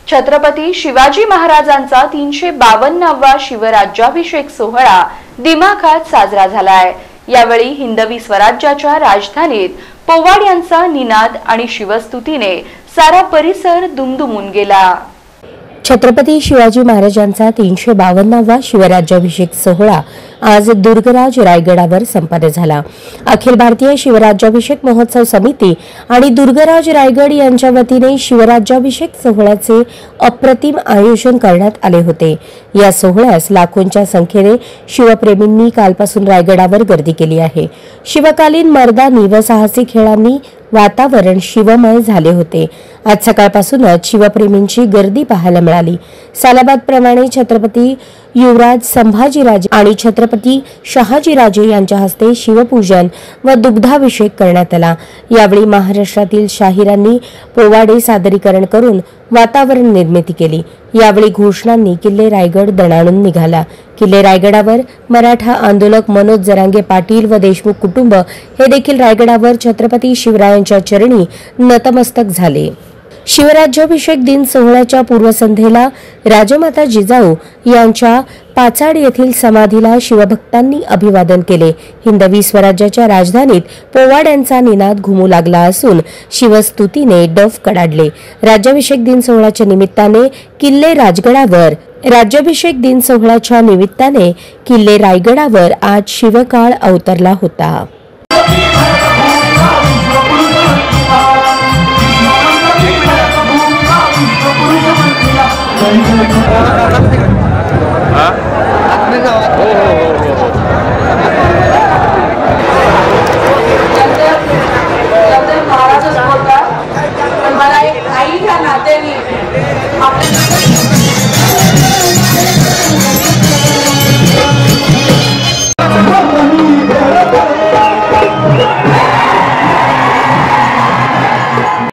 छत्रपती शिवाजी महाराजांचा 352वा शिवराज्याभिषेक सोहळा दिमाखात साजरा झालाय। यावेळी हिंदवी स्वराज्याच्या राजधानीत पोवाड यांचा निनाद आणि शिवस्तुतीने सारा परिसर दुमदुमून गेला। छत्रपती शिवाजी महाराजांचा 352वा शिवराज्याभिषेक सोहळा आज दुर्गराज रायगडावर संपन्न झाला। अखिल भारतीय शिवराज्याभिषेक महोत्सव समिती आणि दुर्गराज रायगड यांच्या वतीने शिवराज्याभिषेक सोहळ्याचे अप्रतिम आयोजन करण्यात आले होते। या सोहळ्यास लाखोंच्या संख्येने शिवप्रेमींनी कालपासून रायगडावर गर्दी केली आहे। शिवकालीन मर्दानी व साहसी खेळांनी वातावरण शिवमय झाले होते। आज सकाळपासूनच शिवप्रेमींची गर्दी पाहायला मिळाली। सालाबाद प्रमाणे छत्रपती युवराज संभाजीराजे आणि छत्रपती शहाजीराजे यांच्या हस्ते शिवपूजन व दुग्धाभिषेक करण्यात आला। यावेळी महाराष्ट्रातील शाहिरांनी पोवाडे सादरीकरण करून वातावरण निर्मिती केली। यावेळी घोषणांनी किल्ले रायगड दणाणून निघाला। किल्ले रायगडावर मराठा आंदोलक मनोज जरांगे पाटील व देशमुख कुटुंब हे देखील रायगडावर छत्रपती शिवरायांच्या चरणी नतमस्तक झाले। शिवराज्याभिषेक दिन सोहळ्याच्या पूर्वसंध्येला राजमाता जिजाऊ यांच्या पाचाड येथील समाधीला शिवभक्तांनी अभिवादन केले। हिंदवी स्वराज्याच्या राजधानीत पोवाड यांचा निनाद घुमू लागला असून शिवस्तुतीने डफ कडाडले। राज्याभिषेक दिन सोहळ्याच्या निमित्ताने किल्ले रायगडावर आज शिवकाळ अवतरला होता।